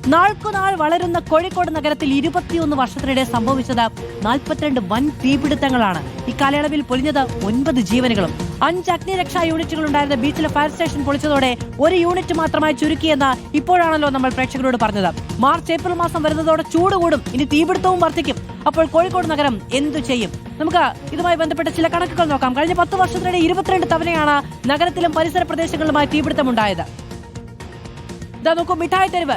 നാൾക്കുനാൾ വളരുന്ന കോഴിക്കോട് നഗരത്തിൽ 21 വർഷത്തിനിടെ സംഭവിച്ചത് 42 വൻ തീപിടുത്തങ്ങളാണ്. ഇക്കാലയളവിൽ പൊലിഞ്ഞത് 9 ജീവനുകളും. 5 അഗ്നിരക്ഷാ യൂണിറ്റുകൾ ഉണ്ടായിരുന്ന ബീച്ചിലെ ഫയർ സ്റ്റേഷൻ പൊളിച്ചതോടെ ഒരു യൂണിറ്റ് മാത്രമായി ചുരുക്കിയെന്ന് ഇപ്പോഴാണല്ലോ നമ്മൾ പ്രേക്ഷകരോട് പറഞ്ഞത്. മാർച്ച് ഏപ്രിൽ മാസം വരുന്നതോടെ ചൂട് കൂടും, ഇനി തീപിടുത്തവും വർദ്ധിക്കും. അപ്പോൾ കോഴിക്കോട് നഗരം എന്തു ചെയ്യും? നമുക്ക് ഇതുമായി ബന്ധപ്പെട്ട ചില കണക്കുകൾ നോക്കാം. കഴിഞ്ഞ 10 വർഷത്തിനിടെ 22 തവണയാണ് നഗരത്തിലും പരിസര പ്രദേശങ്ങളിലുമായി തീപിടുത്തമുണ്ടായത്. ഇതാ നോക്കൂ, മിഠായി തെരുവ്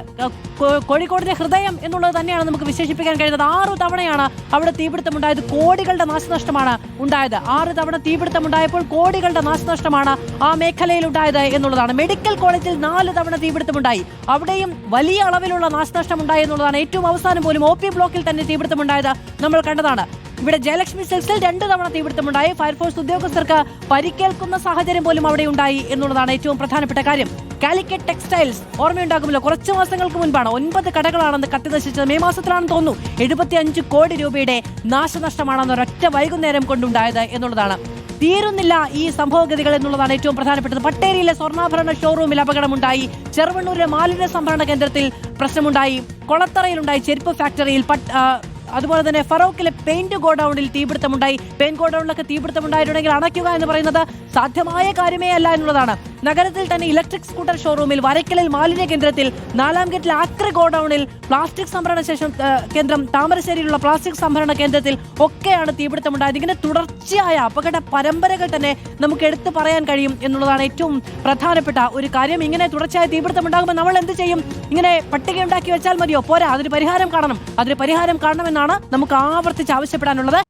കോഴിക്കോടിന്റെ ഹൃദയം എന്നുള്ളത് തന്നെയാണ് നമുക്ക് വിശേഷിപ്പിക്കാൻ കഴിയുന്നത്. 6 തവണയാണ് അവിടെ തീപിടുത്തമുണ്ടായത്. കോടികളുടെ നാശനഷ്ടമാണ് ഉണ്ടായത്. 6 തവണ തീപിടുത്തമുണ്ടായപ്പോൾ കോടികളുടെ നാശനഷ്ടമാണ് ആ മേഖലയിൽ ഉണ്ടായത് എന്നുള്ളതാണ്. മെഡിക്കൽ കോളേജിൽ 4 തവണ തീപിടുത്തമുണ്ടായി. അവിടെയും വലിയ അളവിലുള്ള നാശനഷ്ടം ഉണ്ടായി എന്നുള്ളതാണ്. ഏറ്റവും അവസാനം പോലും OP ബ്ലോക്കിൽ തന്നെ തീപിടുത്തമുണ്ടായത് നമ്മൾ കണ്ടതാണ്. ഇവിടെ ജയലക്ഷ്മി സിൽക്സിൽ 2 തവണ തീപിടുത്തമുണ്ടായി. ഫയർഫോഴ്സ് ഉദ്യോഗസ്ഥർക്ക് പരിക്കേൽക്കുന്ന സാഹചര്യം പോലും അവിടെ ഉണ്ടായി എന്നുള്ളതാണ് ഏറ്റവും പ്രധാനപ്പെട്ട കാര്യം. കാലിക്കറ്റ് ടെക്സ്റ്റൈൽസ് ഓർമ്മയുണ്ടാകുമല്ലോ, കുറച്ച് മാസങ്ങൾക്ക് മുൻപാണ് 9 കടകളാണെന്ന് കത്തിനശിച്ചത്. മെയ് മാസത്തിലാണെന്ന് തോന്നുന്നു. 75 കോടി രൂപയുടെ നാശനഷ്ടമാണെന്ന് ഒരൊറ്റ വൈകുന്നേരം കൊണ്ടുണ്ടായത് എന്നുള്ളതാണ്. തീരുന്നില്ല ഈ സംഭവഗതികൾ എന്നുള്ളതാണ് ഏറ്റവും പ്രധാനപ്പെട്ടത്. പട്ടേരിയിലെ സ്വർണ്ണാഭരണ ഷോറൂമിൽ അപകടമുണ്ടായി. ചെറുവണ്ണൂരിലെ മാലിന്യ സംഭരണ കേന്ദ്രത്തിൽ പ്രശ്നമുണ്ടായി. കൊളത്തറയിലുണ്ടായി ചെരുപ്പ് ഫാക്ടറിയിൽ. അതുപോലെ തന്നെ ഫറോക്കിലെ പെയിന്റ് ഗോഡൌണിൽ തീപിടുത്തമുണ്ടായി. പെയിന്റ് ഗോഡൌണിലൊക്കെ തീപിടുത്തമുണ്ടായിട്ടുണ്ടെങ്കിൽ അണയ്ക്കുക എന്ന് പറയുന്നത് സാധ്യമായ കാര്യമേ അല്ല എന്നുള്ളതാണ്. നഗരത്തിൽ തന്നെ ഇലക്ട്രിക് സ്കൂട്ടർ ഷോറൂമിൽ, വരയ്ക്കലിൽ മാലിന്യ കേന്ദ്രത്തിൽ, 4-ാം ഗേറ്റിൽ ആക്രി ഗോഡൌണിൽ, പ്ലാസ്റ്റിക് സംഭരണ ശേഷം കേന്ദ്രം, താമരശ്ശേരിയിലുള്ള പ്ലാസ്റ്റിക് സംഭരണ കേന്ദ്രത്തിൽ ഒക്കെയാണ് തീപിടുത്തമുണ്ടായത്. ഇങ്ങനെ തുടർച്ചയായ അപകട പരമ്പരകൾ തന്നെ നമുക്ക് എടുത്തു പറയാൻ കഴിയും എന്നുള്ളതാണ് ഏറ്റവും പ്രധാനപ്പെട്ട ഒരു കാര്യം. ഇങ്ങനെ തുടർച്ചയായ തീപിടുത്തമുണ്ടാകുമ്പോൾ നമ്മൾ എന്ത് ചെയ്യും? ഇങ്ങനെ പട്ടിക ഉണ്ടാക്കി വെച്ചാൽ മതിയോ? പോരാ, അതിന് പരിഹാരം കാണണം. അതിന് പരിഹാരം കാണണമെന്നാണ് നമുക്ക് ആവർത്തിച്ച് ആവശ്യപ്പെടാനുള്ളത്.